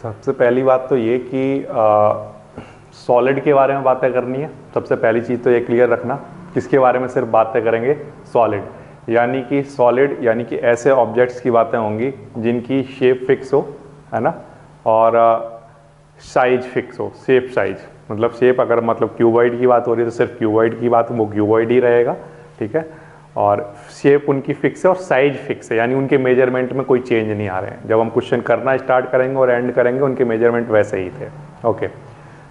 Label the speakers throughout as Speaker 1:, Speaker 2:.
Speaker 1: सबसे पहली बात तो ये कि सॉलिड के बारे में बातें करनी है। सबसे पहली चीज़ तो ये क्लियर रखना, किसके बारे में सिर्फ बातें करेंगे, सॉलिड। यानी कि सॉलिड यानी कि ऐसे ऑब्जेक्ट्स की बातें होंगी जिनकी शेप फिक्स हो, है ना, और साइज फिक्स हो। शेप साइज मतलब शेप, अगर मतलब क्यूबॉइड की बात हो रही है तो सिर्फ क्यूबॉइड की बात, वो क्यूबॉइड ही रहेगा, ठीक है। और शेप उनकी फिक्स है और साइज फिक्स है, यानी उनके मेजरमेंट में कोई चेंज नहीं आ रहे हैं। जब हम क्वेश्चन करना स्टार्ट करेंगे और एंड करेंगे उनके मेजरमेंट वैसे ही थे। ओके,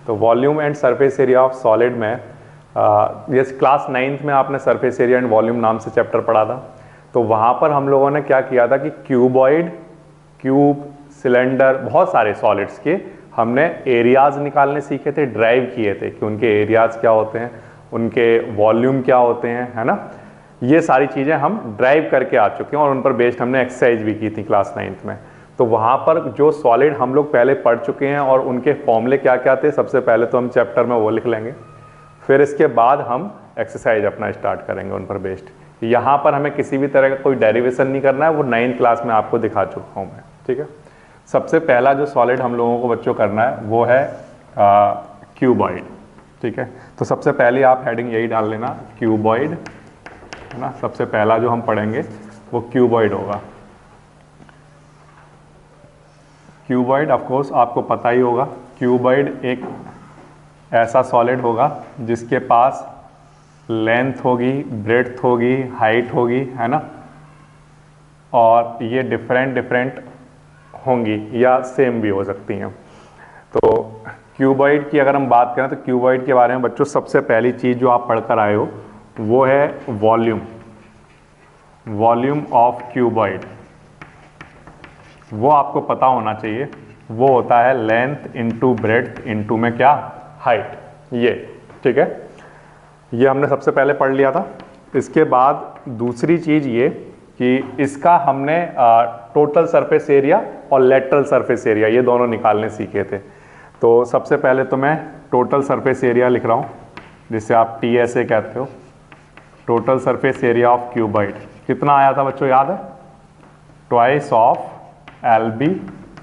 Speaker 1: तो volume and surface area of solid में जैसे क्लास 9th में आपने सरफेस एरिया एंड वॉल्यूम नाम से चैप्टर पढ़ा था, तो वहाँ पर हम लोगों ने क्या किया था कि क्यूबॉइड, क्यूब, सिलेंडर, बहुत सारे सॉलिड्स के हमने एरियाज निकालने सीखे थे, ड्राइव किए थे कि उनके एरियाज क्या होते हैं, उनके वॉल्यूम क्या होते हैं, है ना। ये सारी चीज़ें हम ड्राइव करके आ चुके हैं और उन पर बेस्ड हमने एक्सरसाइज भी की थी क्लास 9th में। तो वहाँ पर जो सॉलिड हम लोग पहले पढ़ चुके हैं और उनके फॉर्मूले क्या क्या थे, सबसे पहले तो हम चैप्टर में वो लिख लेंगे, फिर इसके बाद हम एक्सरसाइज अपना स्टार्ट करेंगे उन पर बेस्ड। यहाँ पर हमें किसी भी तरह का कोई डेरिवेशन नहीं करना है, वो 9th क्लास में आपको दिखा चुका हूँ मैं, ठीक है। सबसे पहला जो सॉलिड हम लोगों को बच्चों करना है वो है क्यूबॉइड, ठीक है। तो सबसे पहले आप हेडिंग यही डाल लेना, क्यूबॉइड, है ना। सबसे पहला जो हम पढ़ेंगे वो क्यूबॉइड होगा। क्यूबॉइड ऑफ कोर्स आपको पता ही होगा, क्यूबॉइड एक ऐसा सॉलिड होगा जिसके पास लेंथ होगी, ब्रेड्थ होगी, हाइट होगी, है ना, और ये डिफरेंट होंगी या सेम भी हो सकती हैं। तो क्यूबॉइड की अगर हम बात करें तो क्यूबॉइड के बारे में बच्चों सबसे पहली चीज़ जो आप पढ़कर आए हो वो है वॉल्यूम। वॉल्यूम ऑफ क्यूबॉइड वो आपको पता होना चाहिए, वो होता है लेंथ इंटू ब्रेड्थ इंटू में क्या, हाइट, ये, ठीक है। ये हमने सबसे पहले पढ़ लिया था। इसके बाद दूसरी चीज़ ये कि इसका हमने टोटल सरफेस एरिया और लेटरल सरफेस एरिया ये दोनों निकालने सीखे थे। तो सबसे पहले तो मैं टोटल सरफेस एरिया लिख रहा हूँ, जिसे आप TSA कहते हो, total surface area of cuboid. कितना आया था बच्चों, याद है, twice of LB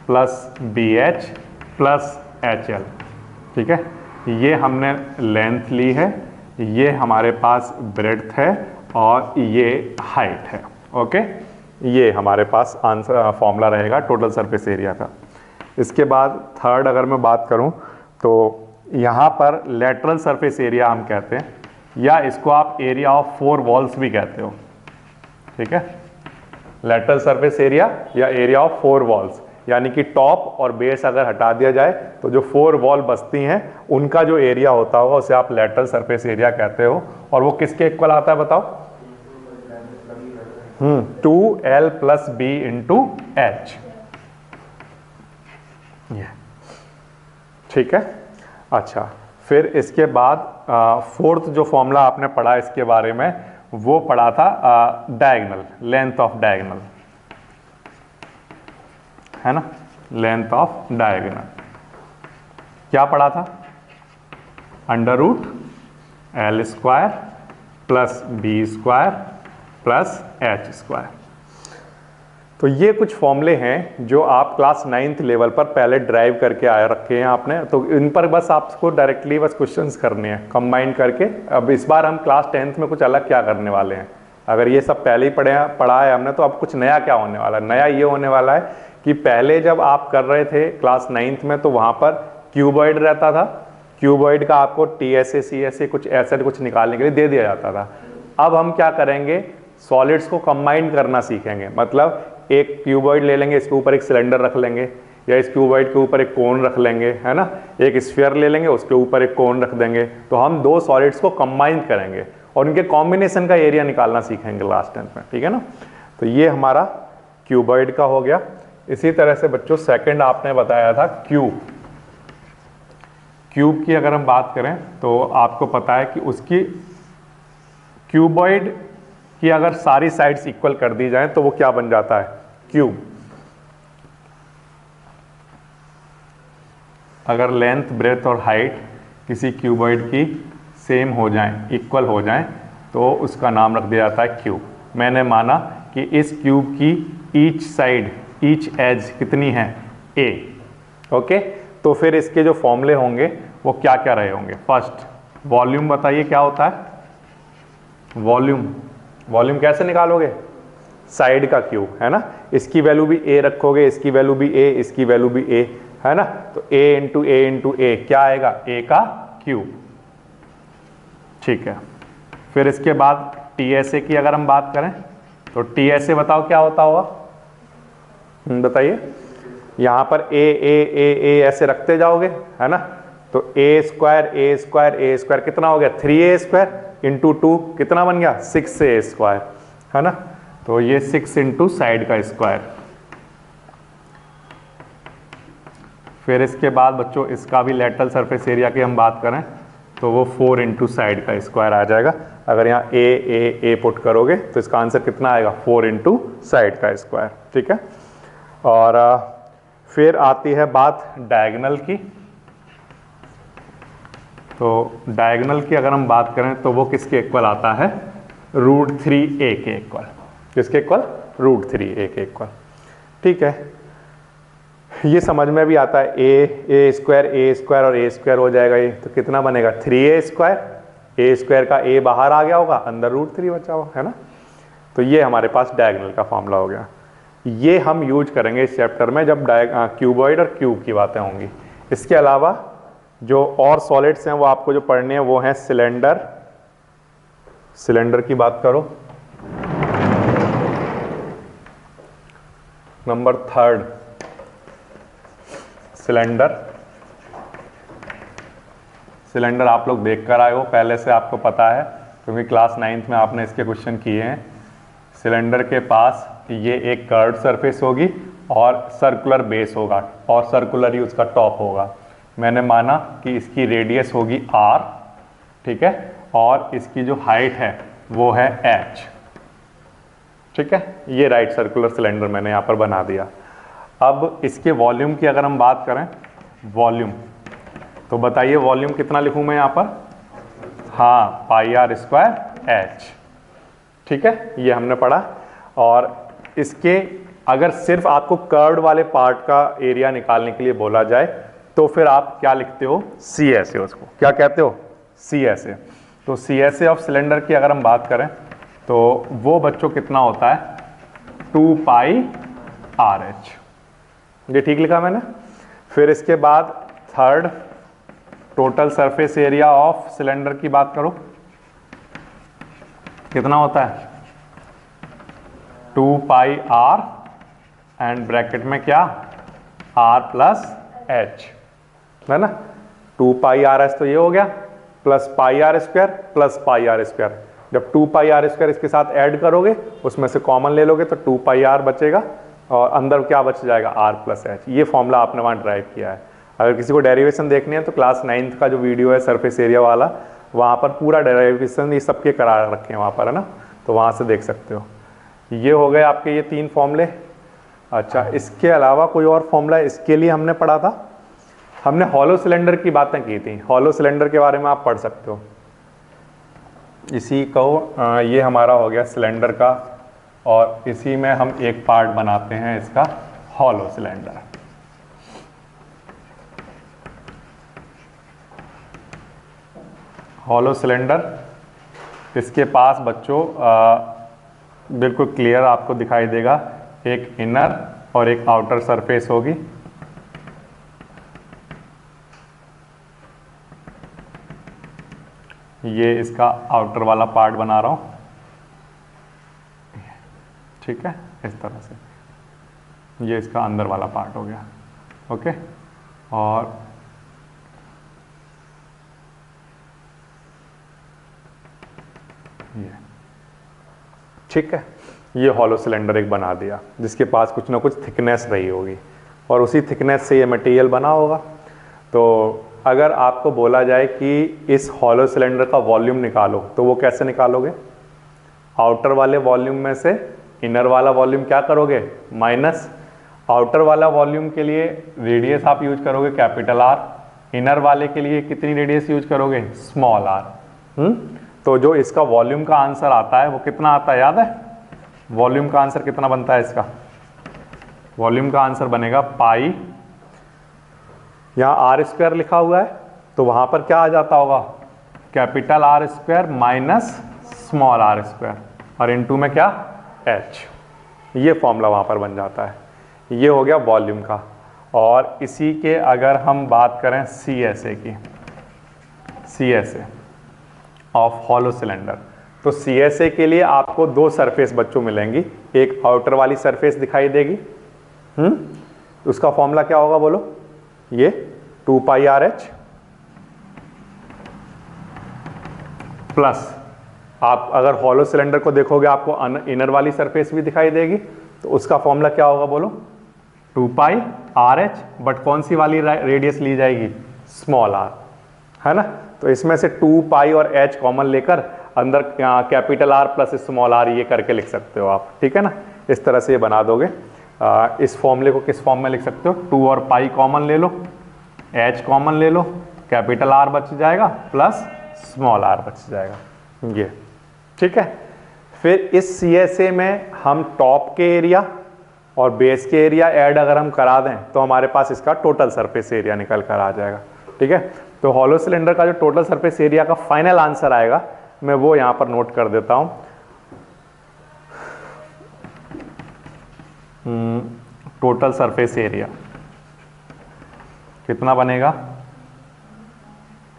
Speaker 1: plus BH plus HL, ठीक है। ये हमने लेंथ ली है, ये हमारे पास ब्रेड्थ है और ये हाइट है। ओके, ये हमारे पास आंसर फॉर्मूला रहेगा टोटल सरफेस एरिया का। इसके बाद थर्ड अगर मैं बात करूं तो यहाँ पर लेटरल सरफेस एरिया हम कहते हैं, या इसको आप एरिया ऑफ 4 वॉल्स भी कहते हो, ठीक है। लेटरल सरफेस एरिया या एरिया ऑफ 4 वॉल्स, यानी कि टॉप और बेस अगर हटा दिया जाए तो जो 4 वॉल बचती हैं उनका जो एरिया होता होगा उसे आप लेटरल सरफेस एरिया कहते हो। और वो किसके इक्वल आता है बताओ, 2L plus B into H, ठीक है। अच्छा, फिर इसके बाद फोर्थ जो फॉर्मूला आपने पढ़ा इसके बारे में वो पढ़ा था डायगोनल, लेंथ ऑफ डायगोनल, है ना, लेंथ ऑफ डायगोनल। क्या पढ़ा था, √L square plus B square plus H square. तो ये कुछ फॉर्मूले हैं जो आप क्लास 9th लेवल पर पहले ड्राइव करके आए रखे हैं आपने, तो इन पर बस आपको डायरेक्टली बस क्वेश्चंस करने हैं कंबाइन करके। अब इस बार हम क्लास 10th में कुछ अलग क्या करने वाले हैं, अगर ये सब पहले ही पढ़ा है हमने, तो अब कुछ नया क्या होने वाला है। नया ये होने वाला है कि पहले जब आप कर रहे थे क्लास 9th में तो वहाँ पर क्यूबॉइड रहता था, क्यूबॉइड का आपको TSA CSA कुछ ऐसे कुछ निकालने के लिए दे दिया जाता था। अब हम क्या करेंगे, सॉलिड्स को कंबाइन करना सीखेंगे। मतलब एक क्यूबॉइड ले लेंगे, इसके ऊपर एक सिलेंडर रख लेंगे, या इस क्यूबॉइड के ऊपर एक कोन रख लेंगे, है ना, एक स्फीयर ले लेंगे उसके ऊपर एक कोन रख देंगे, तो हम 2 सॉलिड्स को कंबाइन करेंगे और उनके कॉम्बिनेशन का एरिया निकालना सीखेंगे क्लास 10th में, ठीक है ना। तो ये हमारा क्यूबॉइड का हो गया। इसी तरह से बच्चों सेकंड आपने बताया था क्यूब। क्यूब की अगर हम बात करें तो आपको पता है कि उसकी क्यूबॉइड की अगर सारी साइड्स इक्वल कर दी जाएं तो वो क्या बन जाता है, क्यूब। अगर लेंथ, ब्रेथ और हाइट किसी क्यूबॉइड की सेम हो जाएं, इक्वल हो जाएं, तो उसका नाम रख दिया जाता है क्यूब। मैंने माना कि इस क्यूब की ईच साइड, ईच एज कितनी है, A, ओके, तो फिर इसके जो फॉर्मूले होंगे वो क्या क्या रहे होंगे। फर्स्ट वॉल्यूम बताइए क्या होता है। वॉल्यूम कैसे निकालोगे, साइड का क्यूब है ना, इसकी वैल्यू भी a रखोगे, इसकी वैल्यू भी a, इसकी वैल्यू भी a है ना, तो a इंटू ए इंटू ए क्या आएगा, a का क्यूब। ठीक है, फिर इसके बाद TSA की अगर हम बात करें तो TSA बताओ क्या होता होगा, बताइए। यहां पर ए ऐसे रखते जाओगे है ना, तो a स्क्वायर कितना हो गया 3a² इंटू 2 कितना बन गया 6a² है ना, तो ये 6 इंटू साइड का स्क्वायर। फिर इसके बाद बच्चों इसका भी लेटरल सरफेस एरिया की हम बात करें तो वो 4 इंटू साइड का स्क्वायर आ जाएगा। अगर यहाँ ए पुट करोगे तो इसका आंसर कितना आएगा 4 इंटू साइड का स्क्वायर। ठीक है, और फिर आती है बात डायगोनल की। तो डायगोनल की अगर हम बात करें तो वो किसके इक्वल आता है, √3a के इक्वल। किसके इक्वल, √3a के इक्वल। ठीक है, ये समझ में भी आता है, a स्क्वायर और a² हो जाएगा ये, तो कितना बनेगा 3a², a² का a बाहर आ गया होगा, अंदर √3 बचा हुआ है ना। तो ये हमारे पास डायगोनल का फॉर्मूला हो गया। ये हम यूज करेंगे इस चैप्टर में जब क्यूबॉइड और क्यूब की बातें होंगी। इसके अलावा जो और सॉलिड्स हैं वो आपको जो पढ़ने हैं वो हैं सिलेंडर। सिलेंडर की बात करो, नंबर 3 सिलेंडर आप लोग देख कर आए हो पहले से, आपको पता है क्योंकि क्लास 9th में आपने इसके क्वेश्चन किए हैं। सिलेंडर के पास ये एक कर्व्ड सरफेस होगी और सर्कुलर बेस होगा और सर्कुलर ही उसका टॉप होगा। मैंने माना कि इसकी रेडियस होगी r, ठीक है, और इसकी जो हाइट है वो है h। ठीक है, ये राइट सर्कुलर सिलेंडर मैंने यहाँ पर बना दिया। अब इसके वॉल्यूम की अगर हम बात करें, वॉल्यूम तो बताइए वॉल्यूम कितना लिखूं मैं यहाँ पर, हाँ πr²h। ठीक है, ये हमने पढ़ा। और इसके अगर सिर्फ आपको कर्व्ड वाले पार्ट का एरिया निकालने के लिए बोला जाए तो फिर आप क्या लिखते हो, CSA, उसको क्या कहते हो, CSA। तो CSA ऑफ सिलेंडर की अगर हम बात करें तो वो बच्चों कितना होता है 2πRh। ये ठीक लिखा मैंने। फिर इसके बाद third total surface area of cylinder की बात करो, कितना होता है 2πr एंड ब्रैकेट में क्या r+h है ना। 2πRh तो ये हो गया प्लस πr²। जब 2πr² इसके साथ ऐड करोगे उसमें से कॉमन ले लोगे तो 2πr बचेगा और अंदर क्या बच जाएगा r+h। ये फॉर्मूला आपने वहाँ ड्राइव किया है। अगर किसी को डेरिवेशन देखनी है तो क्लास 9th का जो वीडियो है सरफेस एरिया वाला, वहाँ पर पूरा डेरिवेशन ये सबके करा रखे हैं वहाँ पर है ना, तो वहाँ से देख सकते हो। ये हो गए आपके ये 3 फॉर्मूले। अच्छा, इसके अलावा कोई और फॉर्मूला इसके लिए हमने पढ़ा था, हमने हॉलो सिलेंडर की बातें की थी। हॉलो सिलेंडर के बारे में आप पढ़ सकते हो। इसी को ये हमारा हो गया सिलेंडर का, और इसी में हम एक पार्ट बनाते हैं इसका हॉलो सिलेंडर। हॉलो सिलेंडर, इसके पास बच्चों बिल्कुल क्लियर आपको दिखाई देगा, एक इनर और एक आउटर सरफेस होगी। ये इसका आउटर वाला पार्ट बना रहा हूं, ठीक है, इस तरह से। ये इसका अंदर वाला पार्ट हो गया, ओके। और ये ठीक है, ये हॉलो सिलेंडर एक बना दिया जिसके पास कुछ ना कुछ थिकनेस रही होगी और उसी थिकनेस से ये मटेरियल बना होगा। तो अगर आपको बोला जाए कि इस हॉलो सिलेंडर का वॉल्यूम निकालो तो वो कैसे निकालोगे, आउटर वाले वॉल्यूम में से इनर वाला वॉल्यूम क्या करोगे माइनस। आउटर वाला वॉल्यूम के लिए रेडियस आप यूज करोगे कैपिटल R, इनर वाले के लिए कितनी रेडियस यूज करोगे स्मॉल r। तो जो इसका वॉल्यूम का आंसर आता है वो कितना आता है याद है, वॉल्यूम का आंसर कितना बनता है इसका, वॉल्यूम का आंसर बनेगा पाई यहाँ आर स्क्वायर लिखा हुआ है तो वहाँ पर क्या आ जाता होगा, capital R square minus small R square और इनटू में क्या एच, ये फॉर्मूला वहाँ पर बन जाता है। ये हो गया वॉल्यूम का। और इसी के अगर हम बात करें CSA की, CSA ऑफ हॉलो सिलेंडर, तो CSA के लिए आपको दो सरफेस बच्चों मिलेंगी, एक आउटर वाली सरफेस दिखाई देगी, उसका फॉर्मूला क्या होगा बोलो, ये 2 पाई आर एच प्लस, आप अगर हॉलो सिलेंडर को देखोगे आपको इनर वाली सरफेस भी दिखाई देगी, तो उसका फॉर्मूला क्या होगा बोलो, 2 पाई आर एच, बट कौन सी वाली रेडियस ली जाएगी, स्मॉल आर, है ना। तो इसमें से 2 पाई और एच कॉमन लेकर अंदर capital R plus small R ये करके लिख सकते हो आप, ठीक है ना। इस तरह से ये बना दोगे। इस फॉर्मूले को किस फॉर्म में लिख सकते हो, 2 और पाई कॉमन ले लो, एच कॉमन ले लो, कैपिटल आर बच जाएगा प्लस स्मॉल आर बच जाएगा, ये ठीक है। फिर इस CSA में हम टॉप के एरिया और बेस के एरिया ऐड अगर हम करा दें तो हमारे पास इसका टोटल सरफेस एरिया निकल कर आ जाएगा, ठीक है। तो हॉलो सिलेंडर का जो टोटल सरफेस एरिया का फाइनल आंसर आएगा, मैं वो यहां पर नोट कर देता हूं। टोटल सरफेस एरिया कितना बनेगा,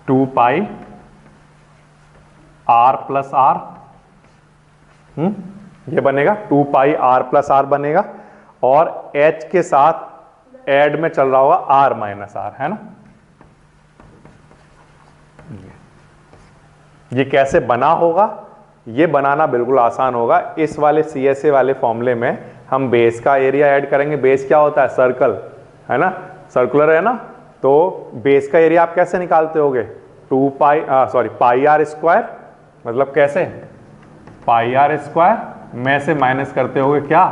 Speaker 1: 2 पाई आर प्लस आर, ये बनेगा 2 पाई आर प्लस आर बनेगा, और एच के साथ ऐड में चल रहा होगा आर माइनस आर, है ना। ये कैसे बना होगा, ये बनाना बिल्कुल आसान होगा। इस वाले CSA वाले फॉर्मूले में हम बेस का एरिया ऐड करेंगे। बेस क्या होता है, सर्कल, है ना, सर्कुलर है ना। तो बेस का एरिया आप कैसे निकालते होगे, 2 पाई पाई आर स्क्वायर, मतलब कैसे, पाई आर स्क्वायर में से माइनस करते होगे क्या,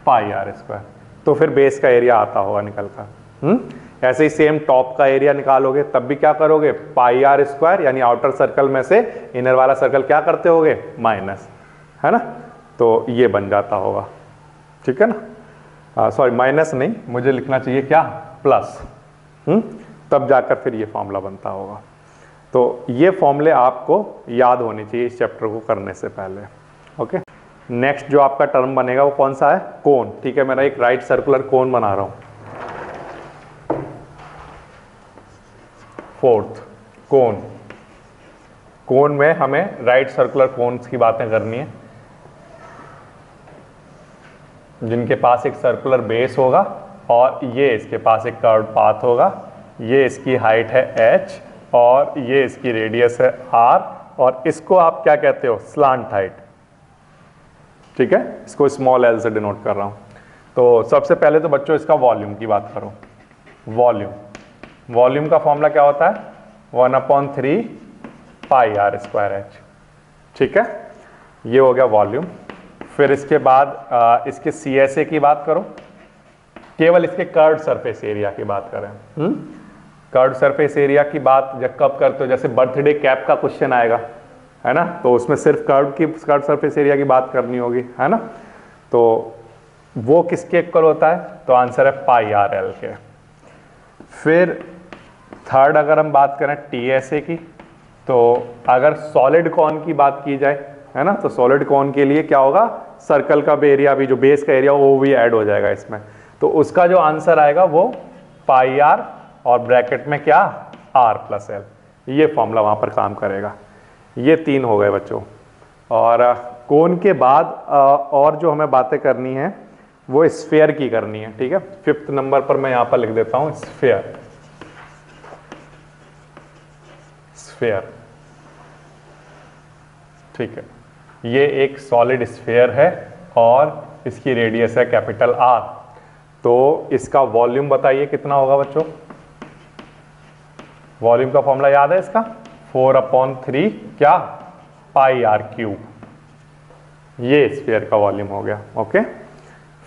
Speaker 1: पाई आर स्क्वायर, तो फिर बेस का एरिया आता होगा निकल कर। ऐसे ही सेम टॉप का एरिया निकालोगे तब भी क्या करोगे, पाई आर स्क्वायर, यानी आउटर सर्कल में से इनर वाला सर्कल क्या करते होगे, माइनस, है ना। तो ये बन जाता होगा, ठीक है ना। सॉरी माइनस नहीं, मुझे लिखना चाहिए क्या, प्लस, तब जाकर फिर ये फॉर्मूला बनता होगा। तो ये फॉर्मूले आपको याद होने चाहिए इस चैप्टर को करने से पहले, ओके। नेक्स्ट जो आपका टर्म बनेगा वो कौन सा है, कोन, ठीक है। मेरा एक राइट सर्कुलर कोन बना रहा हूं, फोर्थ कोन। कोन में हमें राइट सर्कुलर कोन्स की बातें करनी है, जिनके पास एक सर्कुलर बेस होगा और ये इसके पास एक कर्व पाथ होगा, ये इसकी हाइट है h और ये इसकी रेडियस है r, और इसको आप क्या कहते हो, स्लांट हाइट, ठीक है। इसको स्मॉल l से डिनोट कर रहा हूं। तो सबसे पहले तो बच्चों इसका वॉल्यूम की बात करो। वॉल्यूम का फॉर्मूला क्या होता है, 1/3 पाई आर स्क्वायर एच, ठीक है। ये हो गया वॉल्यूम। फिर इसके बाद इसके CSA की बात करो, केवल इसके कर्व्ड सरफेस एरिया की बात करें। कर्व्ड सरफेस एरिया की बात जब कब करते हो, जैसे बर्थडे कैप का क्वेश्चन आएगा, है ना, तो उसमें सिर्फ कर्व्ड सरफेस एरिया की बात करनी होगी, है ना। तो वो किसके इक्वल होता है, तो आंसर है पाई आर एल के। फिर थर्ड अगर हम बात करें TSA की, तो अगर सॉलिड कॉन की बात की जाए, है ना, तो सॉलिड कॉन के लिए क्या होगा, सर्कल का एरिया भी, जो बेस का एरिया वो भी ऐड हो जाएगा इसमें। तो उसका जो आंसर आएगा वो पाई आर और ब्रैकेट में क्या, आर प्लस एल, ये फॉर्मूला वहां पर काम करेगा। ये 3 हो गए बच्चों। और कोन के बाद और जो हमें बातें करनी है वो स्फीयर की करनी है, ठीक है। 5th नंबर पर मैं यहां पर लिख देता हूं स्फीयर। स्फीयर, ठीक है। ये एक सॉलिड स्फीयर है और इसकी रेडियस है कैपिटल आर। तो इसका वॉल्यूम बताइए कितना होगा बच्चों, वॉल्यूम का फॉर्मूला याद है इसका, 4/3 क्या, पाई आर क्यूब। ये स्फीयर का वॉल्यूम हो गया, ओके।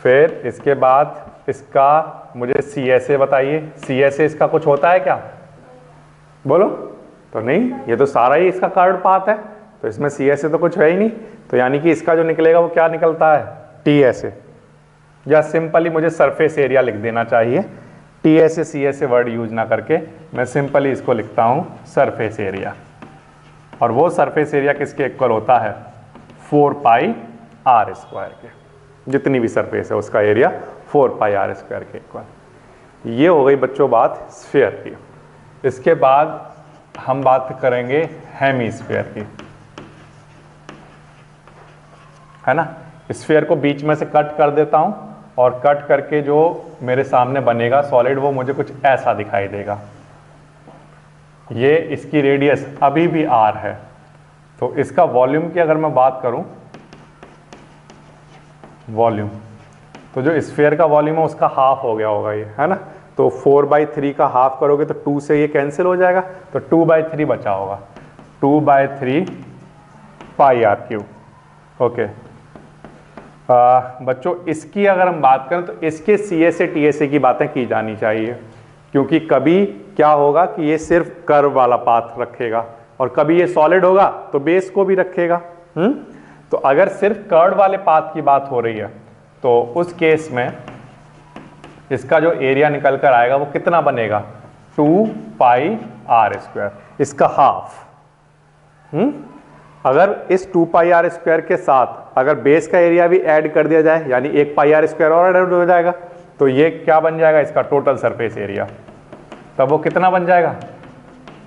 Speaker 1: फिर इसके बाद इसका मुझे CSA बताइए। CSA इसका कुछ होता है क्या, बोलो, तो नहीं, ये तो सारा ही इसका कर्व्ड पाथ है, तो इसमें CSA तो कुछ है ही नहीं। तो यानी कि इसका जो निकलेगा वो क्या निकलता है, TSA, या सिंपली मुझे सरफेस एरिया लिख देना चाहिए, TSA CSA वर्ड यूज ना करके मैं सिंपली इसको लिखता हूँ सरफेस एरिया, और वो सरफेस एरिया किसके इक्वल होता है, 4 पाई आर स्क्वायर के। जितनी भी सरफेस है उसका एरिया 4 पाई आर स्क्वायर के इक्वल। ये हो गई बच्चों बात स्फीयर की। इसके बाद हम बात करेंगे हेमीस्फीयर की, है ना। स्फीयर को बीच में से कट कर देता हूं, और कट करके जो मेरे सामने बनेगा सॉलिड वो मुझे कुछ ऐसा दिखाई देगा। ये इसकी रेडियस अभी भी r है, तो इसका वॉल्यूम की अगर मैं बात करूं, वॉल्यूम, तो जो स्फीयर का वॉल्यूम है उसका हाफ हो गया होगा ये, है ना। तो 4/3 का हाफ करोगे तो 2 से ये कैंसिल हो जाएगा, तो 2/3 बचा होगा, 2/3 पाई आर क्यूब। ओके बच्चों, इसकी अगर हम बात करें तो इसके CSA TSA की बातें की जानी चाहिए, क्योंकि कभी क्या होगा कि ये सिर्फ कर्व वाला पाथ रखेगा, और कभी ये सॉलिड होगा तो बेस को भी रखेगा। तो अगर सिर्फ कर्व वाले पाथ की बात हो रही है तो उस केस में इसका जो एरिया निकल कर आएगा वो कितना बनेगा, 2 पाई आर स्क्वायर, इसका हाफ। अगर इस 2 पाई आर स्क्वायर के साथ अगर बेस का एरिया भी ऐड कर दिया जाए, यानी 1 पाई आर स्क्वायर और ऐड हो जाएगा, तो ये क्या बन जाएगा, इसका टोटल सरफेस एरिया। तब वो कितना बन जाएगा,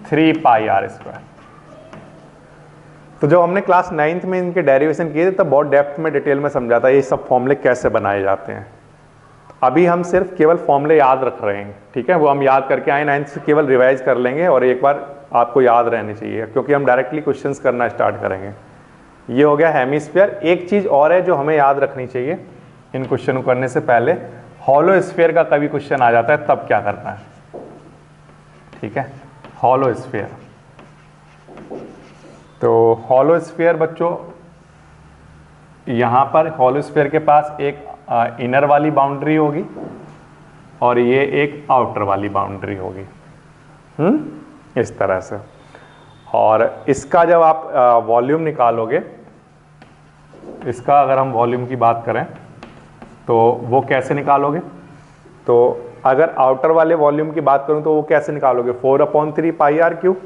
Speaker 1: 3 पाई आर स्क्वायर। तो जब हमने क्लास 9th में इनके डेरिवेशन किए थे तब बहुत डेप्थ में डिटेल में समझाता ये सब फॉर्मूले कैसे बनाए जाते हैं। अभी हम सिर्फ केवल फॉर्मूले याद रख रहे हैं, ठीक है। वो हम याद करके आए 9th से केवल रिवाइज कर लेंगे, और एक बार आपको याद रहने चाहिए, क्योंकि हम डायरेक्टली क्वेश्चंस करना स्टार्ट करेंगे। ये हो गया हेमीस्फीयर। एक चीज़ और है जो हमें याद रखनी चाहिए इन क्वेश्चन को करने से पहले, हॉलो स्फीयर का कभी क्वेश्चन आ जाता है तब क्या करना है, ठीक है। हॉलो स्फीयर, तो हॉलो स्फीयर बच्चों, यहाँ पर हॉलो स्फीयर के पास एक इनर वाली बाउंड्री होगी और ये एक आउटर वाली बाउंड्री होगी, इस तरह से। और इसका जब आप वॉल्यूम निकालोगे, इसका अगर हम वॉल्यूम की बात करें तो वो कैसे निकालोगे, तो अगर आउटर वाले वॉल्यूम की बात करूं तो वो कैसे निकालोगे, 4/3 पाई आर क्यूब,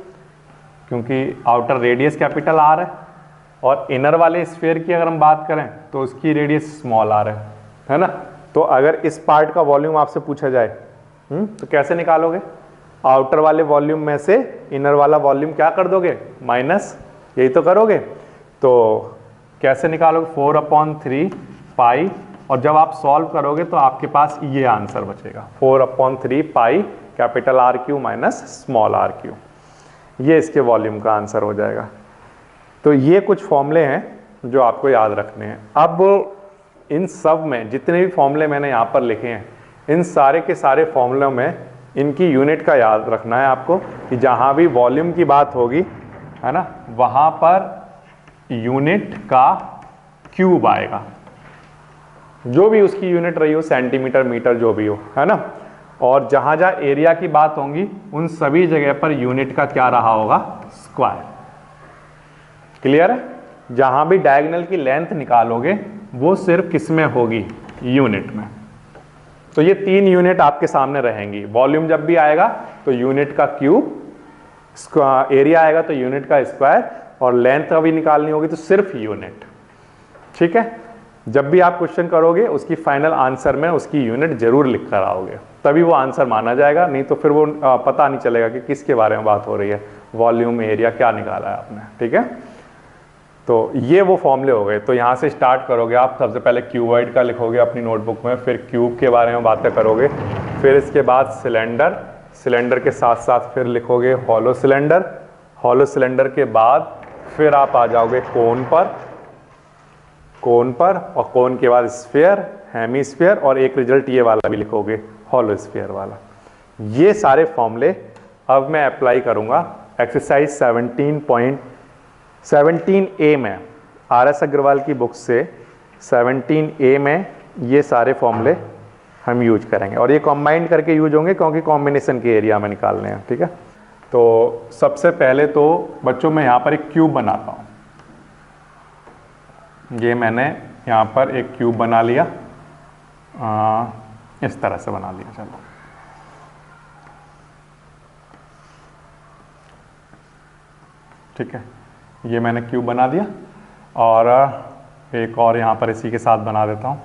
Speaker 1: क्योंकि आउटर रेडियस कैपिटल आर है, और इनर वाले स्फीयर की अगर हम बात करें तो उसकी रेडियस स्मॉल आर है ना। तो अगर इस पार्ट का वॉल्यूम आपसे पूछा जाए तो कैसे निकालोगे, आउटर वाले वॉल्यूम में से इनर वाला वॉल्यूम क्या कर दोगे, माइनस, यही तो करोगे। तो कैसे निकालोगे, 4/3 पाई, और जब आप सॉल्व करोगे तो आपके पास ये आंसर बचेगा, 4/3 pi capital R cube minus small R cube. ये इसके वॉल्यूम का आंसर हो जाएगा। तो ये कुछ फॉर्मूले हैं जो आपको याद रखने हैं। अब इन सब में जितने भी फॉर्मूले मैंने यहाँ पर लिखे हैं, इन सारे के सारे फॉर्मूलों में इनकी यूनिट का याद रखना है आपको, कि जहाँ भी वॉल्यूम की बात होगी, है ना, वहाँ पर यूनिट का क्यूब आएगा, जो भी उसकी यूनिट रही हो, सेंटीमीटर, मीटर, जो भी हो, है ना। और जहाँ जहाँ एरिया की बात होगी उन सभी जगह पर यूनिट का क्या रहा होगा, स्क्वायर। क्लियर है। जहाँ भी डायगोनल की लेंथ निकालोगे वो सिर्फ किस में होगी, यूनिट में। तो ये 3 यूनिट आपके सामने रहेंगी। वॉल्यूम जब भी आएगा तो यूनिट का क्यूब, एरिया आएगा तो यूनिट का स्क्वायर, और लेंथ अभी निकालनी होगी तो सिर्फ यूनिट, ठीक है। जब भी आप क्वेश्चन करोगे उसकी फाइनल आंसर में उसकी यूनिट जरूर लिख कर आओगे, तभी वो आंसर माना जाएगा, नहीं तो फिर वो पता नहीं चलेगा कि किसके बारे में बात हो रही है, वॉल्यूम, एरिया क्या निकाला है आपने, ठीक है। तो ये वो फॉर्मूले हो गए। तो यहाँ से स्टार्ट करोगे आप, सबसे पहले क्यूबॉइड का लिखोगे अपनी नोटबुक में, फिर क्यूब के बारे में बातें करोगे, फिर इसके बाद सिलेंडर, सिलेंडर के साथ साथ फिर लिखोगे हॉलो सिलेंडर, हॉलो सिलेंडर के बाद फिर आप आ जाओगे कोन पर, कोन पर, और कोन के बाद स्फीयर, हेमीस्फीयर, और एक रिजल्ट ये वाला भी लिखोगे, हॉलो स्फीयर वाला। ये सारे फॉर्मूले अब मैं अप्लाई करूंगा एक्सरसाइज 17A में, RS अग्रवाल की बुक से 17A में ये सारे फॉर्मूले हम यूज करेंगे, और ये कॉम्बाइंड करके यूज होंगे क्योंकि कॉम्बिनेशन के एरिया में निकालने हैं, ठीक है। तो सबसे पहले तो बच्चों मैं यहाँ पर एक क्यूब बनाता हूँ। ये मैंने यहाँ पर एक क्यूब बना लिया, इस तरह से बना लिया। चलो ठीक है, ये मैंने क्यूब बना दिया और एक और यहाँ पर इसी के साथ बना देता हूँ।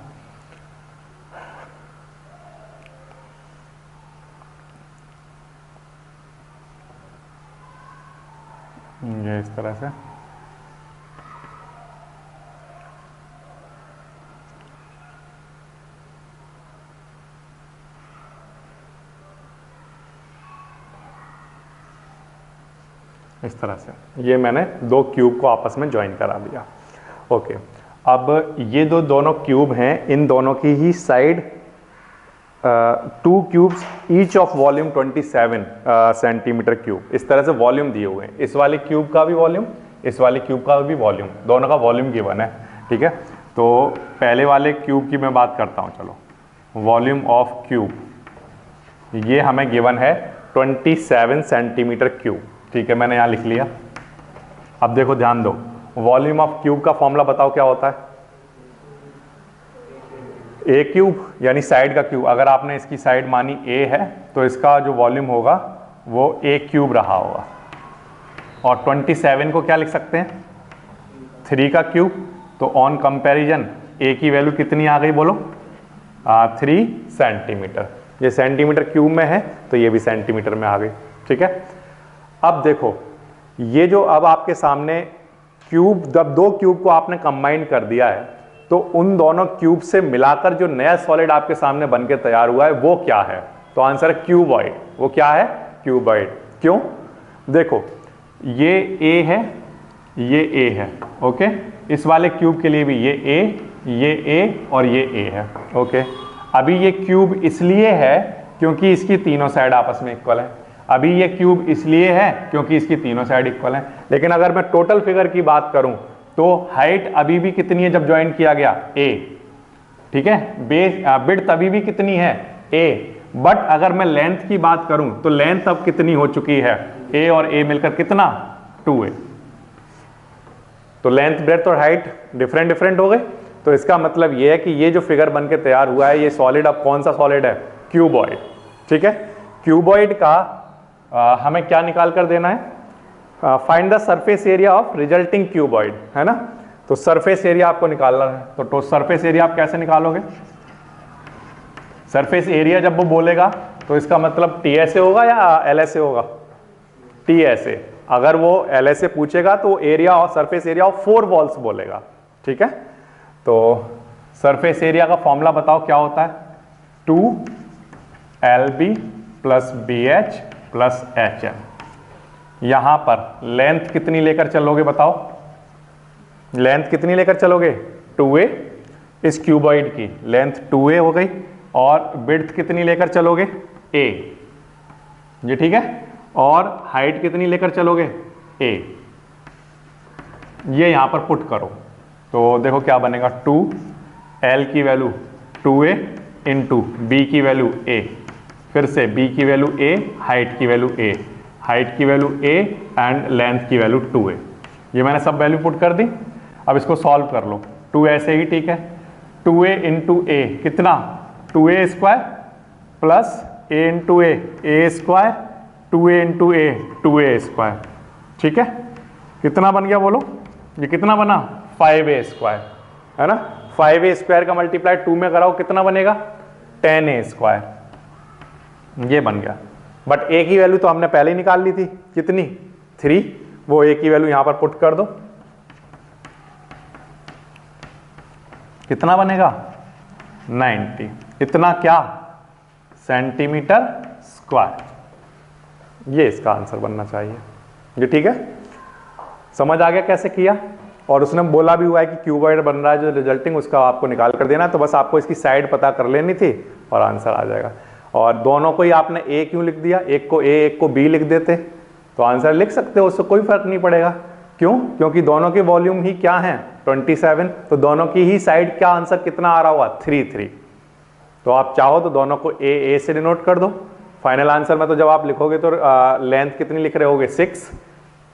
Speaker 1: ये इस तरह से इस तरह से ये मैंने दो क्यूब को आपस में ज्वाइन करा दिया। ओके, अब ये दोनों क्यूब हैं, इन दोनों की ही side 2 cubes each of volume 27 centimetre cube, इस तरह से वॉल्यूम दिए हुए हैं। इस वाले क्यूब का भी वॉल्यूम, इस वाले क्यूब का भी वॉल्यूम, दोनों का वॉल्यूम गिवन है। ठीक है, तो पहले वाले क्यूब की मैं बात करता हूँ। चलो, वॉल्यूम ऑफ क्यूब ये हमें गिवन है 27 सेंटीमीटर क्यूब। ठीक है, मैंने यहाँ लिख लिया। अब देखो, ध्यान दो, वॉल्यूम ऑफ क्यूब का फॉर्मूला बताओ क्या होता है? ए क्यूब, यानी साइड का क्यूब। अगर आपने इसकी साइड मानी ए है तो इसका जो वॉल्यूम होगा वो ए क्यूब रहा होगा। और 27 को क्या लिख सकते हैं? 3 का क्यूब। तो ऑन कंपैरिजन ए की वैल्यू कितनी आ गई बोलो? 3 सेंटीमीटर। ये सेंटीमीटर क्यूब में है तो ये भी सेंटीमीटर में आ गई। ठीक है, अब देखो, ये जो अब आपके सामने क्यूब, जब दो क्यूब को आपने कंबाइन कर दिया है तो उन दोनों क्यूब से मिलाकर जो नया सॉलिड आपके सामने बनके तैयार हुआ है वो क्या है? तो आंसर है क्यूबॉइड। वो क्या है? क्यूबॉइड। क्यों? देखो, ये ए है, ये ए है। ओके, इस वाले क्यूब के लिए भी ये ए और ये ए है। ओके, अभी ये क्यूब इसलिए है क्योंकि इसकी तीनों साइड आपस में इक्वल है। अभी ये क्यूब इसलिए है क्योंकि इसकी तीनों साइड इक्वल है। लेकिन अगर मैं टोटल फिगर की बात करूं तो हाइट अभी भी कितनी है जब ज्वाइन किया गया? ए। ठीक है, बेस विड्थ अभी भी कितनी है? ए। बट अगर मैं लेंथ की बात करूं तो लेंथ अब कितनी हो चुकी है? ए और ए मिलकर कितना? 2a। तो लेंथ, ब्रेड्थ और हाइट डिफरेंट हो गए। तो इसका मतलब ये है कि ये जो फिगर बनके तैयार हुआ है, ये सॉलिड अब कौन सा सॉलिड है? क्यूबॉइड। ठीक है, क्यूबॉइड का हमें क्या निकाल कर देना है? Find the surface area of resulting cuboid, है ना। तो सरफेस एरिया आपको निकालना है। तो सरफेस एरिया आप कैसे निकालोगे? सरफेस एरिया जब वो बोलेगा तो इसका मतलब TSA होगा या LSA होगा? TSA। अगर वो LSA पूछेगा तो एरिया और सरफेस एरिया ऑफ 4 वॉल्स बोलेगा। ठीक है, तो सरफेस एरिया का फॉर्मूला बताओ क्या होता है? 2LB + BH + HM। यहां पर लेंथ कितनी लेकर चलोगे बताओ? लेंथ कितनी लेकर चलोगे? 2a। इस क्यूबॉइड की लेंथ 2a हो गई। और विड्थ कितनी लेकर चलोगे? a। ये ठीक है। और हाइट कितनी लेकर चलोगे? a। ये यहां पर पुट करो तो देखो क्या बनेगा? 2L की वैल्यू 2a × B की वैल्यू a, फिर से B की वैल्यू a, हाइट की वैल्यू a, हाइट की वैल्यू a एंड लेंथ की वैल्यू 2a। ये मैंने सब वैल्यू पुट कर दी। अब इसको सॉल्व कर लो। 2 ऐसे ही ठीक है। 2a × a कितना? 2a² plus a × a² 2a × a 2a²। ठीक है, कितना बन गया बोलो? ये कितना बना? 5a², है ना। 5a² का मल्टीप्लाई 2 में कराओ कितना बनेगा? 10a²। ये बन गया। बट a की वैल्यू तो हमने पहले ही निकाल ली थी। कितनी? 3। वो a की वैल्यू यहां पर पुट कर दो। कितना बनेगा? 90। इतना क्या? Centimetre square. ये इसका आंसर बनना चाहिए। ये ठीक है, समझ आ गया कैसे किया? और उसने बोला भी हुआ है कि क्यूबॉइड बन रहा है जो रिजल्टिंग, उसका आपको निकाल कर देना। तो बस आपको इसकी साइड पता कर लेनी थी और आंसर आ जाएगा। और दोनों को ही आपने ए क्यों लिख दिया? एक को ए, एक को बी लिख देते तो आंसर लिख सकते हो, उससे कोई फर्क नहीं पड़ेगा। क्यों? क्योंकि दोनों के वॉल्यूम ही क्या है? 27। तो दोनों की ही साइड क्या आंसर कितना आ रहा हुआ? 3। तो आप चाहो तो दोनों को ए से डिनोट कर दो। फाइनल आंसर में तो जब आप लिखोगे तो लेंथ कितनी लिख रहे होगे? 6।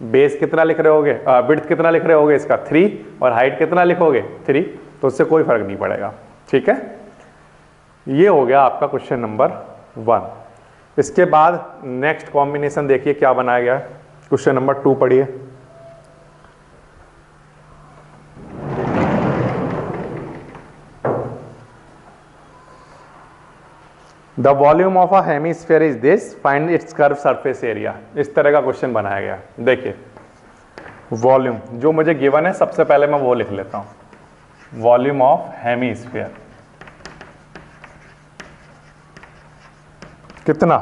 Speaker 1: बेस कितना लिख रहे होगे? विड्थ कितना लिख रहे होगे इसका? 3। और हाइट कितना लिखोगे? 3। तो उससे कोई फर्क नहीं पड़ेगा। ठीक है, ये हो गया आपका क्वेश्चन नंबर 1। इसके बाद नेक्स्ट कॉम्बिनेशन देखिए क्या बनाया गया है। क्वेश्चन नंबर 2 पढ़िए। The volume of a hemisphere is this, find its curve surface area. इस तरह का क्वेश्चन बनाया गया। देखिए वॉल्यूम जो मुझे गिवन है, सबसे पहले मैं वो लिख लेता हूं, वॉल्यूम ऑफ हेमीस्फीयर कितना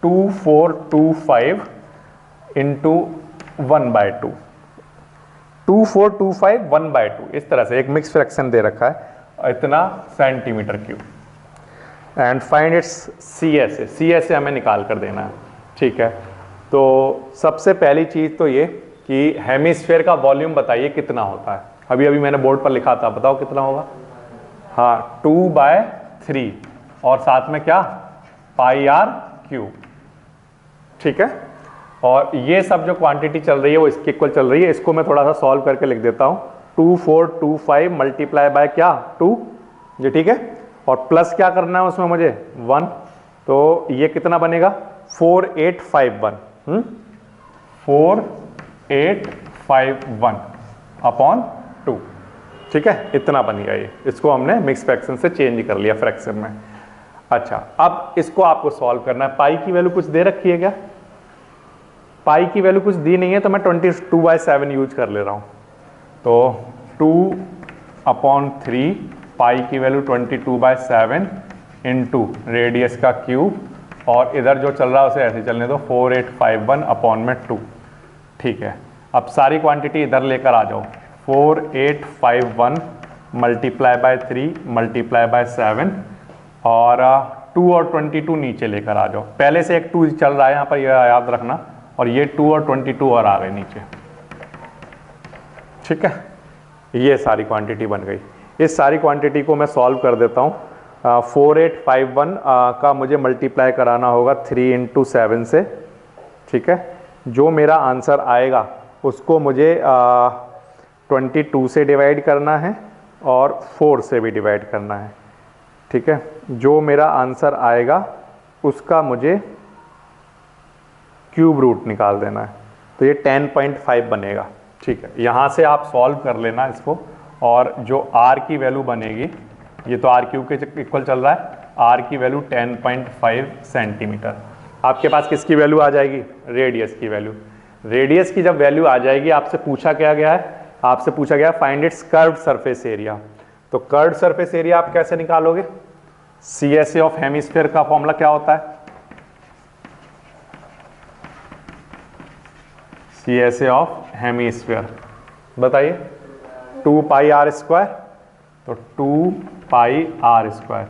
Speaker 1: 2425 इंटू 1/2, 2425 1/2, इस तरह से एक मिक्स फ्रैक्शन दे रखा है, इतना centimetre cube. And find its CSA, CSA हमें निकाल कर देना है, ठीक है। तो सबसे पहली चीज तो ये कि हेमिस्फीयर का वॉल्यूम बताइए कितना होता है। अभी अभी मैंने बोर्ड पर लिखा था, बताओ कितना होगा। हाँ 2/3 और साथ में क्या πr³, ठीक है। और ये सब जो क्वांटिटी चल रही है वो इसके इक्वल चल रही है। इसको मैं थोड़ा सा सॉल्व करके लिख देता हूं, 2425 मल्टीप्लाई बाय क्या 2, ये ठीक है। और प्लस क्या करना है उसमें मुझे 1, तो ये कितना बनेगा 4851, 4851 अपॉन 2, ठीक है। इतना बन गया ये, इसको हमने मिक्स फ्रैक्शन से चेंज कर लिया फ्रैक्शन में। अच्छा अब इसको आपको सॉल्व करना है। पाई की वैल्यू कुछ दे रखी है क्या? पाई की वैल्यू कुछ दी नहीं है, तो मैं 22/7 यूज कर ले रहा हूं। तो 2/3 पाई की वैल्यू 22/7 इंटू रेडियस का क्यूब, और इधर जो चल रहा है उसे ऐसे चलने दो 4851 अपॉन में 2, ठीक है। अब सारी क्वांटिटी इधर लेकर आ जाओ, 4851 मल्टीप्लाई बाय 3 मल्टीप्लाई बाय 7, और 2 और 22 नीचे लेकर आ जाओ। पहले से एक 2 चल रहा है यहाँ पर, यह याद रखना, और ये 2 और 22 और आ गए नीचे, ठीक है। ये सारी क्वांटिटी बन गई। इस सारी क्वांटिटी को मैं सॉल्व कर देता हूँ। 4851 का मुझे मल्टीप्लाई कराना होगा 3 × 7 से, ठीक है। जो मेरा आंसर आएगा उसको मुझे 22 से डिवाइड करना है और 4 से भी डिवाइड करना है, ठीक है। जो मेरा आंसर आएगा उसका मुझे क्यूब रूट निकाल देना है, तो ये 10.5 बनेगा, ठीक है। यहाँ से आप सॉल्व कर लेना इसको, और जो r की वैल्यू बनेगी, ये तो r³ के इक्वल चल रहा है, r की वैल्यू 10.5 सेंटीमीटर। आपके पास किसकी वैल्यू आ जाएगी? रेडियस की वैल्यू। रेडियस की जब वैल्यू आ जाएगी, आपसे पूछा क्या गया है? आपसे पूछा गया find its curved surface area. तो कर्व्ड सरफेस एरिया आप कैसे निकालोगे? CSA ऑफ हेमिस्फीयर का फॉर्मूला क्या होता है? CSA ऑफ हेमिस्फीयर बताइए। 2πr², तो 2πr²।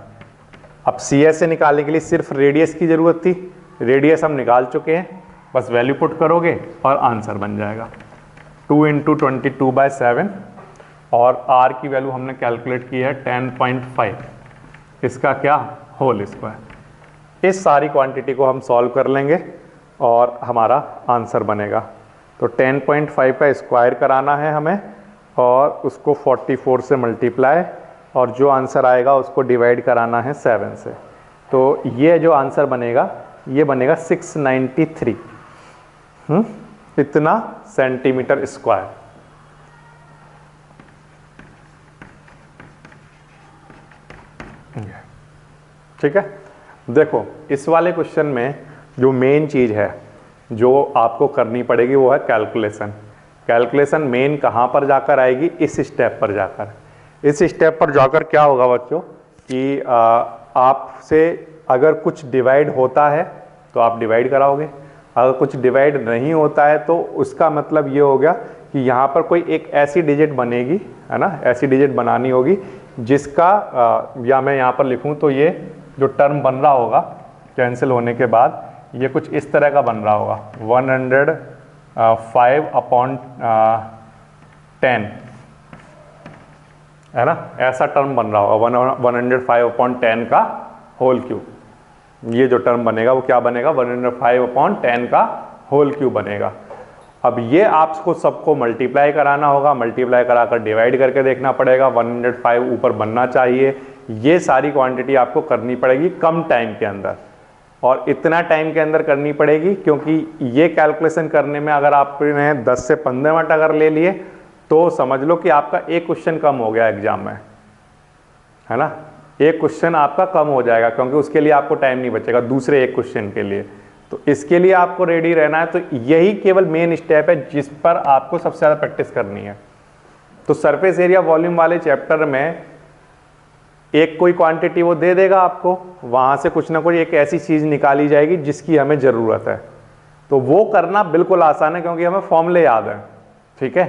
Speaker 1: अब CSA निकालने के लिए सिर्फ रेडियस की जरूरत थी, रेडियस हम निकाल चुके हैं, बस वैल्यू पुट करोगे और आंसर बन जाएगा 2 × 22/7, और r की वैल्यू हमने कैलकुलेट की है 10.5, इसका क्या होल स्क्वायर। इस सारी क्वांटिटी को हम सॉल्व कर लेंगे और हमारा आंसर बनेगा। तो 10.5 का स्क्वायर कराना है हमें, और उसको 44 से मल्टीप्लाई, और जो आंसर आएगा उसको डिवाइड कराना है 7 से। तो ये जो आंसर बनेगा ये बनेगा 693, इतना सेंटीमीटर स्क्वायर। ठीक है। देखो इस वाले क्वेश्चन में जो मेन चीज है जो आपको करनी पड़ेगी वो है कैलकुलेशन। कैलकुलेशन मेन कहाँ पर जाकर आएगी? इस स्टेप पर जाकर। इस स्टेप पर जाकर क्या होगा बच्चों कि आपसे अगर कुछ डिवाइड होता है तो आप डिवाइड कराओगे, अगर कुछ डिवाइड नहीं होता है तो उसका मतलब ये हो गया कि यहाँ पर कोई एक ऐसी डिजिट बनेगी, है ना, ऐसी डिजिट बनानी होगी जिसका या मैं यहाँ पर लिखूँ तो ये जो टर्म बन रहा होगा कैंसिल होने के बाद ये कुछ इस तरह का बन रहा होगा 105/10, है ना, ऐसा टर्म बन रहा होगा 105/10 का होल क्यूब। ये जो टर्म बनेगा वो क्या बनेगा? 105/10 का होल क्यूब बनेगा। अब ये आपको सबको मल्टीप्लाई कराना होगा, मल्टीप्लाई कराकर डिवाइड करके देखना पड़ेगा, 105 ऊपर बनना चाहिए। ये सारी क्वांटिटी आपको करनी पड़ेगी कम टाइम के अंदर, और इतना टाइम के अंदर करनी पड़ेगी क्योंकि ये कैलकुलेशन करने में अगर आपने 10 से 15 मिनट अगर ले लिए तो समझ लो कि आपका एक क्वेश्चन कम हो गया एग्जाम में, है ना। एक क्वेश्चन आपका कम हो जाएगा क्योंकि उसके लिए आपको टाइम नहीं बचेगा दूसरे एक क्वेश्चन के लिए। तो इसके लिए आपको रेडी रहना है। तो यही केवल मेन स्टेप है जिस पर आपको सबसे ज़्यादा प्रैक्टिस करनी है। तो सरफेस एरिया वॉल्यूम वाले चैप्टर में एक कोई क्वांटिटी वो दे देगा आपको, वहाँ से कुछ ना कुछ एक ऐसी चीज़ निकाली जाएगी जिसकी हमें ज़रूरत है। तो वो करना बिल्कुल आसान है क्योंकि हमें फॉर्मूले याद है। ठीक है,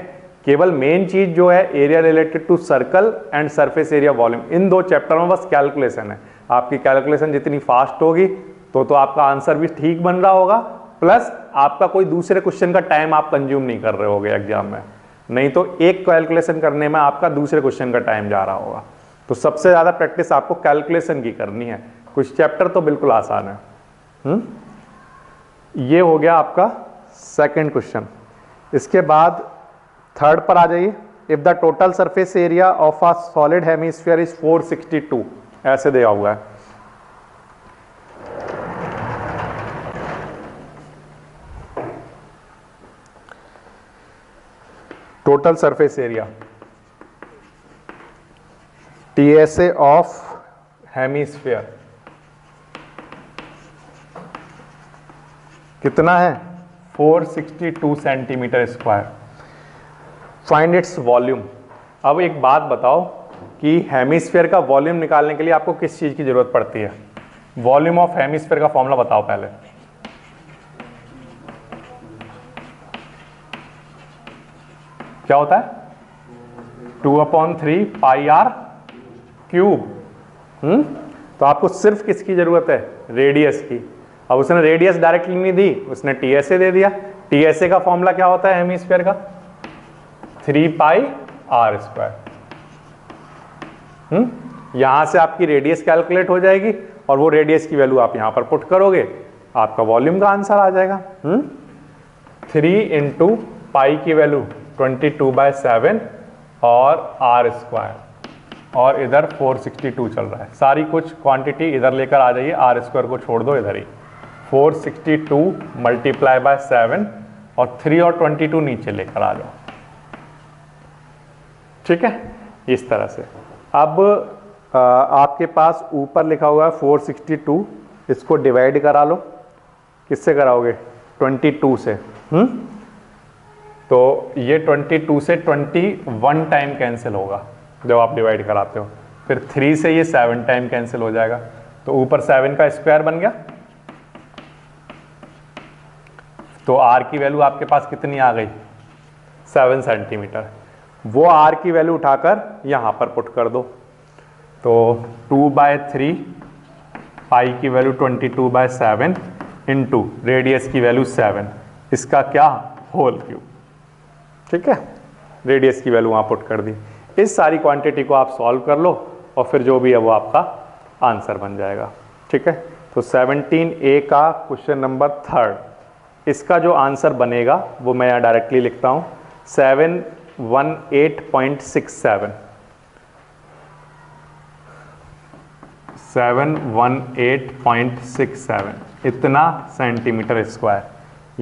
Speaker 1: केवल मेन चीज़ जो है area related to circle and surface area volume, इन दो चैप्टर में बस कैलकुलेशन है। आपकी कैलकुलेशन जितनी फास्ट होगी तो आपका आंसर भी ठीक बन रहा होगा, प्लस आपका कोई दूसरे क्वेश्चन का टाइम आप कंज्यूम नहीं कर रहे होगे एग्जाम में। नहीं तो एक कैलकुलेशन करने में आपका दूसरे क्वेश्चन का टाइम जा रहा होगा। तो सबसे ज़्यादा प्रैक्टिस आपको कैलकुलेशन की करनी है। कुछ चैप्टर तो बिल्कुल आसान है। ये हो गया आपका सेकंड क्वेश्चन। इसके बाद थर्ड पर आ जाइए। If the total surface area of a solid hemisphere is 462, ऐसे दिया हुआ है। Total surface area TSA of hemisphere कितना है? 462 centimetre square. Find its volume. अब एक बात बताओ कि हेमिस्फीयर का वॉल्यूम निकालने के लिए आपको किस चीज की जरूरत पड़ती है? वॉल्यूम ऑफ हेमिस्फीयर का फॉर्मूला बताओ पहले। क्या होता है? 2/3 पाई आर क्यूब। तो आपको सिर्फ किसकी जरूरत है? रेडियस की। अब उसने रेडियस डायरेक्टली नहीं दी, उसने टीएसए दे दिया। टीएसए का फॉर्मूला क्या होता है हेमिस्फीयर का? 3 पाई आर स्क्वायर। यहां से आपकी रेडियस कैलकुलेट हो जाएगी और वो रेडियस की वैल्यू आप यहां पर पुट करोगे, आपका वॉल्यूम का आंसर आ जाएगा। 3 इंटू पाई की वैल्यू 22/7 और आर स्क्वायर, और इधर 462 चल रहा है। सारी कुछ क्वांटिटी इधर लेकर आ जाइए, आर स्क्वायर को छोड़ दो इधर ही। 462 मल्टीप्लाई बाय 7 और 3 और 22 नीचे लेकर आ जाओ। ठीक है, इस तरह से। अब आपके पास ऊपर लिखा हुआ है 462, इसको डिवाइड करा लो। किससे कराओगे? 22 से। तो ये 22 से 21 टाइम कैंसिल होगा जब आप डिवाइड कराते हो। फिर 3 से ये 7 टाइम कैंसिल हो जाएगा, तो ऊपर 7 का स्क्वायर बन गया। तो आर की वैल्यू आपके पास कितनी आ गई? 7 सेंटीमीटर। वो आर की वैल्यू उठाकर यहां पर पुट कर दो। तो 2/3 पाई की वैल्यू 22/7 इंटू रेडियस की वैल्यू 7, इसका क्या? Whole cube. ठीक है, रेडियस की वैल्यू वहां पुट कर दी। इस सारी क्वांटिटी को आप सॉल्व कर लो और फिर जो भी है वो आपका आंसर बन जाएगा। ठीक है, तो 17A का क्वेश्चन नंबर 3, इसका जो आंसर बनेगा वो मैं यहाँ डायरेक्टली लिखता हूँ, 718.67। 718.67 इतना सेंटीमीटर स्क्वायर।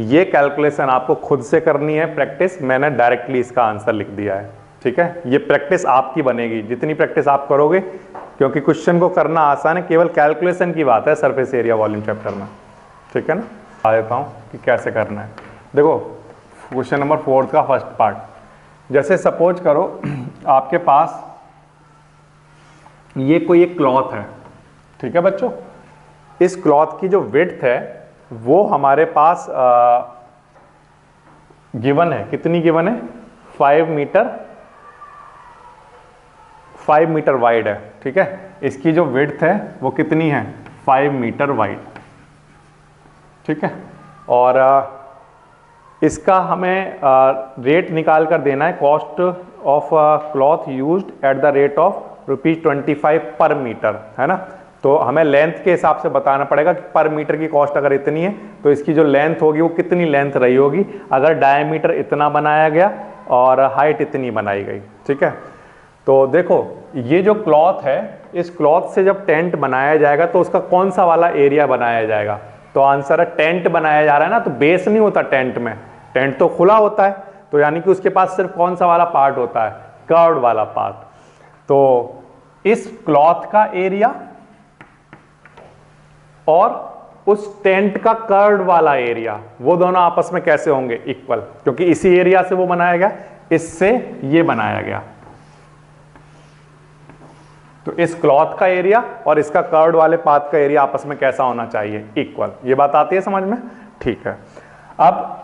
Speaker 1: ये कैलकुलेशन आपको खुद से करनी है प्रैक्टिस, मैंने डायरेक्टली इसका आंसर लिख दिया है। ठीक है, ये प्रैक्टिस आपकी बनेगी जितनी प्रैक्टिस आप करोगे, क्योंकि क्वेश्चन को करना आसान है, केवल कैलकुलेशन की बात है सरफेस एरिया वॉल्यूम चैप्टर में। ठीक है ना, आ देता हूँ कि कैसे करना है। देखो क्वेश्चन नंबर 4 का फर्स्ट पार्ट, जैसे सपोज करो आपके पास ये कोई एक क्लॉथ है। ठीक है बच्चों, इस क्लॉथ की जो विड्थ है वो हमारे पास गिवन है। कितनी गिवन है? 5 मीटर वाइड है। ठीक है, इसकी जो विड्थ है वो कितनी है? 5 मीटर वाइड। ठीक है, और इसका हमें रेट निकाल कर देना है। Cost of cloth used at the rate of ₹25 पर मीटर, है ना। तो हमें लेंथ के हिसाब से बताना पड़ेगा कि पर मीटर की कॉस्ट अगर इतनी है तो इसकी जो लेंथ होगी वो कितनी लेंथ रही होगी अगर डायमीटर इतना बनाया गया और हाइट इतनी बनाई गई। ठीक है, तो देखो ये जो क्लॉथ है, इस क्लॉथ से जब टेंट बनाया जाएगा तो उसका कौन सा वाला एरिया बनाया जाएगा? तो आंसर है टेंट बनाया जा रहा है ना, तो बेस नहीं होता टेंट में, टेंट तो खुला होता है। तो यानी कि उसके पास सिर्फ कौन सा वाला पार्ट होता है? कर्व्ड वाला पार्ट। तो इस क्लॉथ का एरिया और उस टेंट का कर्व वाला एरिया, वो दोनों आपस में कैसे होंगे? इक्वल, क्योंकि इसी एरिया से वो बनाया गया, इससे ये बनाया गया। तो इस क्लॉथ का एरिया और इसका कर्व्ड वाले पाथ का एरिया आपस में कैसा होना चाहिए? इक्वल। ये बात आती है समझ में? ठीक है। अब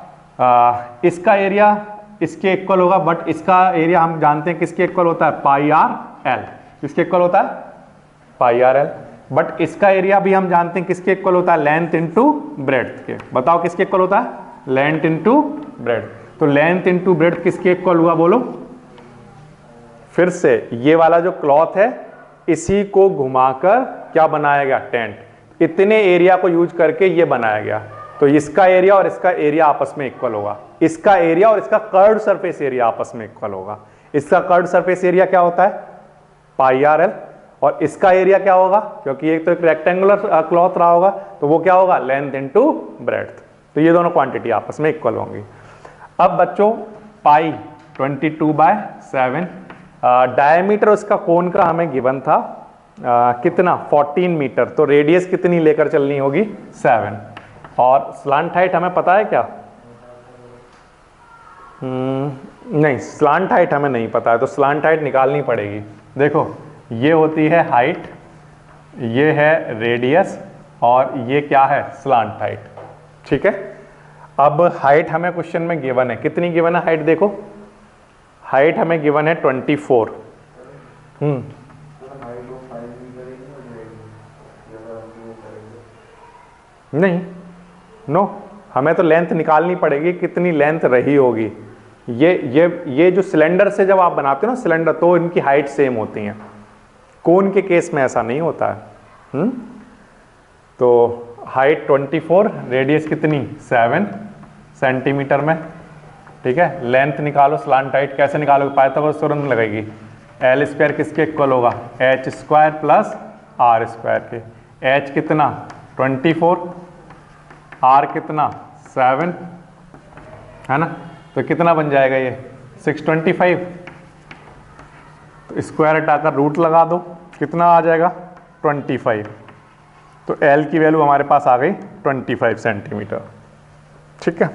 Speaker 1: इसका एरिया इसके इक्वल होगा, बट इसका एरिया हम जानते हैं किसके इक्वल होता है? पाई आर एल। किसके इक्वल होता है? पाई आर एल। बट इसका एरिया भी हम जानते हैं किसके इक्वल होता है? लेंथ इंटू ब्रेड्थ के। बताओ किसके इक्वल होता है? Length into breadth. तो लेंथ इंटू ब्रेड्थ किसके इक्वल हुआ बोलो? फिर से ये वाला जो क्लॉथ है इसी को घुमाकर क्या बनाया गया? टेंट। इतने एरिया को यूज करके ये बनाया गया। तो इसका एरिया और इसका एरिया आपस में इक्वल होगा। इसका एरिया और इसका कर्व्ड सरफेस एरिया आपस में इक्वल होगा। इसका कर्व्ड सरफेस एरिया क्या होता है? पाई आर एल। और इसका एरिया क्या होगा? क्योंकि एक तो एक रेक्टेंगुलर क्लॉथ रहा होगा, तो वो क्या होगा? Length into breadth. तो ये दोनों क्वांटिटी आपस में इक्वल होंगी। अब बच्चों पाई 22/7, डायमीटर उसका कोन का हमें गिवन था कितना? 14 मीटर। तो रेडियस कितनी लेकर चलनी होगी? 7। और स्लांट हाइट हमें पता है क्या? नहीं, स्लांट हाइट हमें नहीं पता है, तो स्लांट हाइट निकालनी पड़ेगी। देखो ये होती है हाइट, ये है रेडियस, और ये क्या है? Slant height. ठीक है। अब हाइट हमें क्वेश्चन में गिवन है, कितनी गिवन है हाइट? देखो हाइट हमें गिवन है 24। नहीं, नो, हमें तो लेंथ निकालनी पड़ेगी, कितनी लेंथ रही होगी। ये जो सिलेंडर से जब आप बनाते हो ना सिलेंडर, तो इनकी हाइट सेम होती है। कोन के केस में ऐसा नहीं होता है। तो हाइट 24, रेडियस कितनी? 7 सेंटीमीटर में। ठीक है। लेंथ निकालो, स्लांट हाइट कैसे निकालोगे? पाइथागोरस थ्योरम लगेगी। एल स्क्वायर किसके इक्वल होगा? H square plus R square के। एच कितना? 24, आर कितना? 7, है ना? तो कितना बन जाएगा ये? 625। तो स्क्वायर हटाकर रूट लगा दो, कितना आ जाएगा? 25। तो एल की वैल्यू हमारे पास आ गई 25 सेंटीमीटर। ठीक है।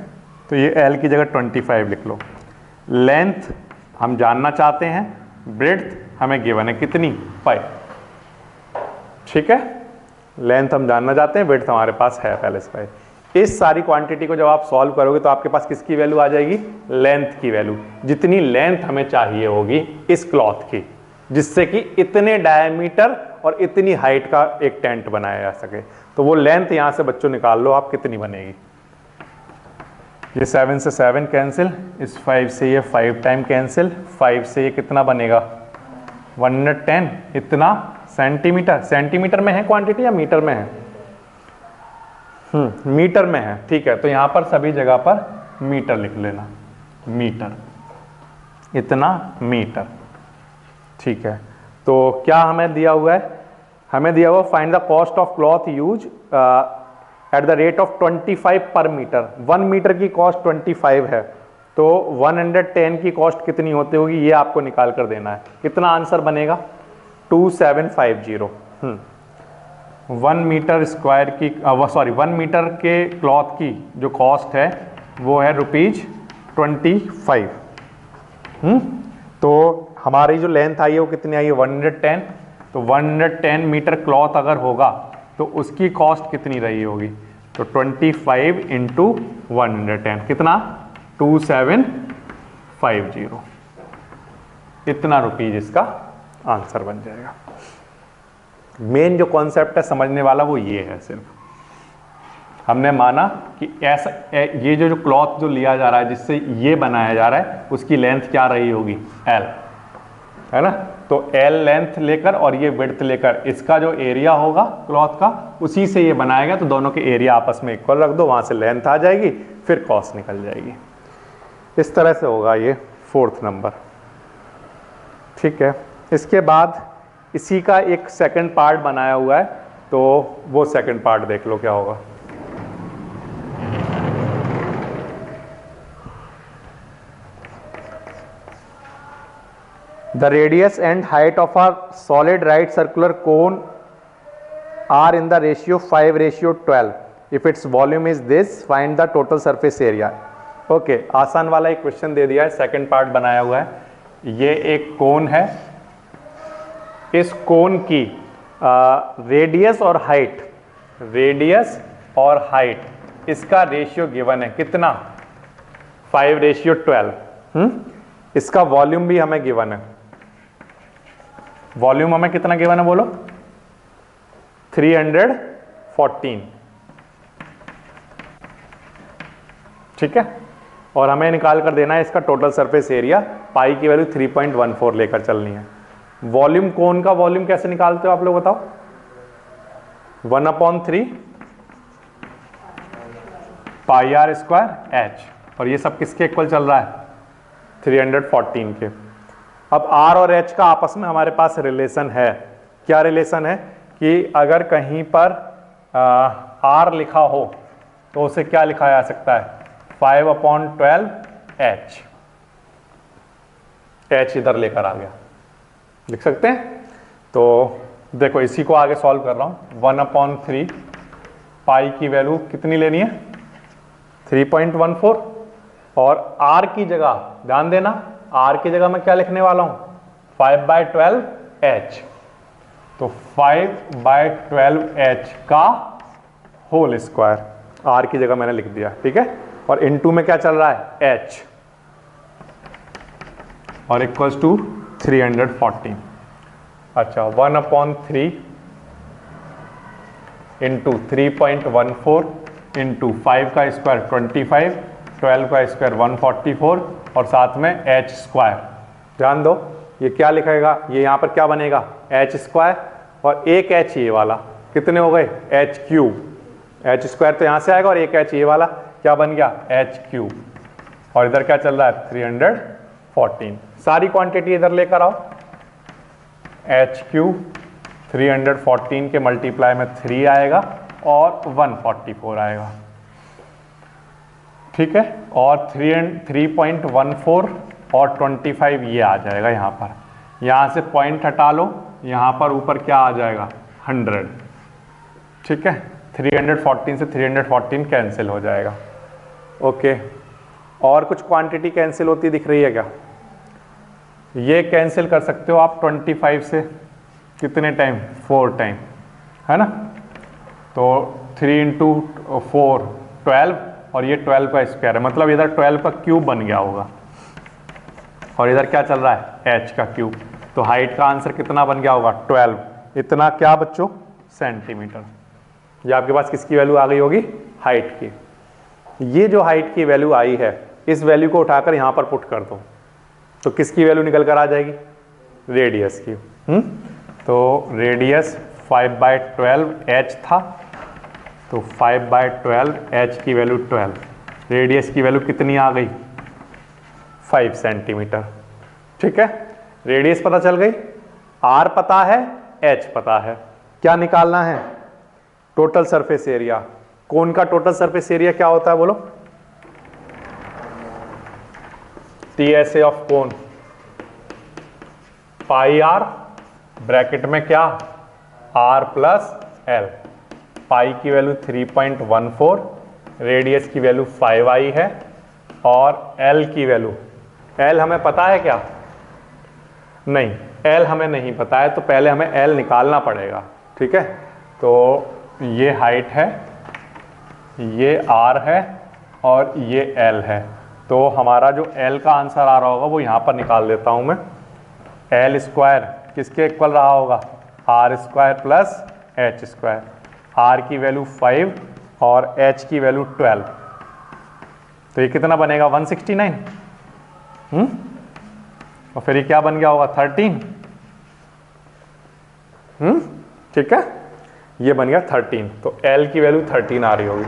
Speaker 1: तो ये एल की जगह 25 लिख लो। लेंथ हम जानना चाहते हैं, ब्रेड्थ हमें गिवन है कितनी? 5। ठीक है। लेंथ हम जानना चाहते हैं, ब्रेड्थ हमारे पास है पहले से 5। इस सारी क्वांटिटी को जब आप सॉल्व करोगे तो आपके पास किसकी वैल्यू आ जाएगी? लेंथ की वैल्यू। जितनी लेंथ हमें चाहिए होगी इस क्लॉथ की, जिससे कि इतने डायमीटर और इतनी हाइट का एक टेंट बनाया जा सके। तो वो लेंथ यहां से बच्चों निकाल लो आप, कितनी बनेगी? ये 7 से 7 कैंसिल, इस 5 से ये 5 टाइम कैंसिल, 5 से ये कितना बनेगा? 110। इतना सेंटीमीटर। सेंटीमीटर में है क्वांटिटी या मीटर में है? मीटर में है। ठीक है। तो यहां पर सभी जगह पर मीटर लिख लेना, मीटर, इतना मीटर। ठीक है। तो क्या हमें दिया हुआ है? हमें दिया हुआ find the cost of cloth use at the rate of 25 पर मीटर। 1 मीटर की कॉस्ट 25 है, तो 110 की कॉस्ट कितनी होती होगी ये आपको निकाल कर देना है। कितना आंसर बनेगा? 2750। 1 मीटर स्क्वायर की सॉरी 1 मीटर के क्लॉथ की जो कॉस्ट है वो है ₹25। तो हमारी जो लेंथ आई है वो कितनी आई है? 110। तो 110 मीटर क्लॉथ अगर होगा तो उसकी कॉस्ट कितनी रही होगी? तो 25 इंटू 110 कितना? 2750। इतना रुपीज इसका आंसर बन जाएगा। मेन जो कॉन्सेप्ट है समझने वाला वो ये है। सिर्फ हमने माना कि ऐसा ये जो क्लॉथ जो लिया जा रहा है जिससे ये बनाया जा रहा है उसकी लेंथ क्या रही होगी? एल, है ना? तो एल लेंथ लेकर और ये विड्थ लेकर इसका जो एरिया होगा क्लॉथ का उसी से ये बनाएगा। तो दोनों के एरिया आपस में इक्वल रख दो, वहां से लेंथ आ जाएगी, फिर कॉस्ट निकल जाएगी। इस तरह से होगा ये 4th नंबर। ठीक है। इसके बाद इसी का एक सेकंड पार्ट बनाया हुआ है, तो वो सेकंड पार्ट देख लो क्या होगा। The radius and height of a solid right circular cone are in the ratio 5:12. If its volume is this, find the total surface area. Okay, आसान वाला एक क्वेश्चन दे दिया है, सेकंड पार्ट बनाया हुआ है. ये एक कोन है, इस कोन की रेडियस और हाइट, इसका रेशियो गिवन है कितना, 5:12. इसका वॉल्यूम भी हमें गिवन है. वॉल्यूम हमें कितना गिवन है बोलो, 314. ठीक है, और हमें निकाल कर देना है इसका टोटल सरफेस एरिया. पाई की वैल्यू 3.14 लेकर चलनी है. वॉल्यूम, कोन का वॉल्यूम कैसे निकालते हो आप लोग बताओ, 1/3 पाई आर स्क्वायर एच. और ये सब किसके इक्वल चल रहा है, 314 के. अब आर और एच का आपस में हमारे पास रिलेशन है. क्या रिलेशन है कि अगर कहीं पर आर लिखा हो तो उसे क्या लिखा जा सकता है, 5/12 एच. एच इधर लेकर आ गया, लिख सकते हैं. तो देखो इसी को आगे सॉल्व कर रहा हूं. 1/3 पाई की वैल्यू कितनी लेनी है, 3.14. और आर की जगह ध्यान देना, आर की जगह मैं क्या लिखने वाला हूं, 5/12 एच. तो 5/12 एच का होल स्क्वायर आर की जगह मैंने लिख दिया. ठीक है, और इनटू में क्या चल रहा है, एच, और इक्वल्स टू 314. अच्छा, 1/3 इंटू 3.14 इंटू 5 का स्क्वायर 25, 12 का स्क्वायर 144, और साथ में एच स्क्वायर. ध्यान दो, ये क्या लिखेगा, ये यहाँ पर क्या बनेगा, एच स्क्वायर, और एक एच ये वाला, कितने हो गए, एच क्यूब. एच स्क्वायर तो यहाँ से आएगा, और एक एच ये वाला क्या बन गया, एच क्यूब. और इधर क्या चल रहा है, 314. सारी क्वांटिटी इधर लेकर आओ. एच क्यूब 314 के मल्टीप्लाई में 3 आएगा और 144 आएगा. ठीक है, और 3.14 और 25 ये आ जाएगा यहाँ पर. यहाँ से पॉइंट हटा लो, यहाँ पर ऊपर क्या आ जाएगा, 100. ठीक है, 314 से 314 कैंसिल हो जाएगा. ओके, और कुछ क्वांटिटी कैंसिल होती दिख रही है क्या, ये कैंसिल कर सकते हो आप 25 से, कितने टाइम, 4 टाइम, है ना. तो 3 × 4 12, और ये 12 का स्क्वायर है, मतलब इधर 12 का क्यूब बन गया होगा, और इधर क्या चल रहा है, h का क्यूब. तो हाइट का आंसर कितना बन गया होगा, 12. इतना क्या बच्चों, सेंटीमीटर. ये आपके पास किसकी वैल्यू आ गई होगी, हाइट की. ये जो हाइट की वैल्यू आई है, इस वैल्यू को उठाकर यहां पर पुट कर दो, तो किसकी वैल्यू निकल कर आ जाएगी, रेडियस की. तो रेडियस 5/12 एच था, तो 5/12 एच की वैल्यू 12. रेडियस की वैल्यू कितनी आ गई, 5 सेंटीमीटर. ठीक है, रेडियस पता चल गई, आर पता है, एच पता है. क्या निकालना है, टोटल सरफेस एरिया. कोन का टोटल सरफेस एरिया क्या होता है बोलो, TSA of cone pi R, bracket में क्या, r प्लस एल. पाई की वैल्यू 3.14, रेडियस की वैल्यू 5 आई है, और एल की वैल्यू, एल हमें पता है क्या, नहीं, एल हमें नहीं पता है, तो पहले हमें एल निकालना पड़ेगा. ठीक है, तो ये हाइट है, ये आर है, और ये एल है. तो हमारा जो एल का आंसर आ रहा होगा वो यहाँ पर निकाल देता हूँ मैं. एल स्क्वायर किसके इक्वल रहा होगा, R square plus H square. R की वैल्यू 5 और एच की वैल्यू 12, तो ये कितना बनेगा, 169. और फिर ये क्या बन गया होगा, 13. ठीक है, ये बन गया 13. तो एल की वैल्यू 13 आ रही होगी,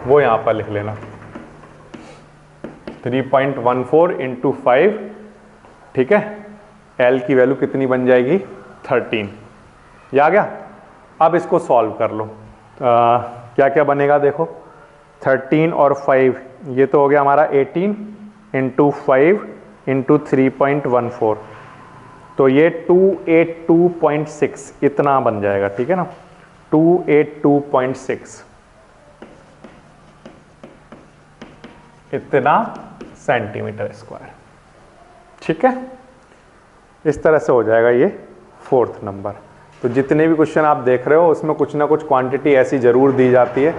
Speaker 1: वो यहाँ पर लिख लेना. 3.14 इंटू 5. ठीक है, एल की वैल्यू कितनी बन जाएगी, 13. ये आ गया. अब इसको सॉल्व कर लो. क्या क्या बनेगा देखो, 13 और 5, ये तो हो गया हमारा 18 इंटू 5 इंटू 3.14. तो ये 282.6 इतना बन जाएगा, ठीक है ना, 282.6 इतना सेंटीमीटर स्क्वायर, ठीक है। इस तरह से हो जाएगा ये फोर्थ नंबर। तो जितने भी क्वेश्चन आप देख रहे हो उसमें कुछ ना कुछ क्वांटिटी ऐसी ज़रूर दी जाती है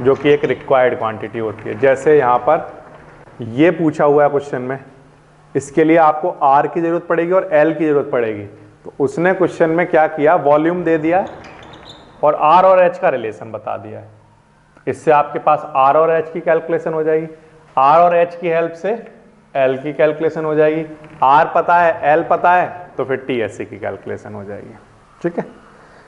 Speaker 1: जो कि एक रिक्वायर्ड क्वांटिटी होती है। जैसे यहाँ पर ये पूछा हुआ है क्वेश्चन में, इसके लिए आपको R की ज़रूरत पड़ेगी और L की ज़रूरत पड़ेगी। तो उसने क्वेश्चन में क्या किया, वॉल्यूम दे दिया और R और H का रिलेशन बता दिया है। इससे आपके पास R और H की कैलकुलेशन हो जाएगी, R और H की हेल्प से L की कैलकुलेशन हो जाएगी, R पता है L पता है तो फिर TSC की कैलकुलेशन हो जाएगी, ठीक है।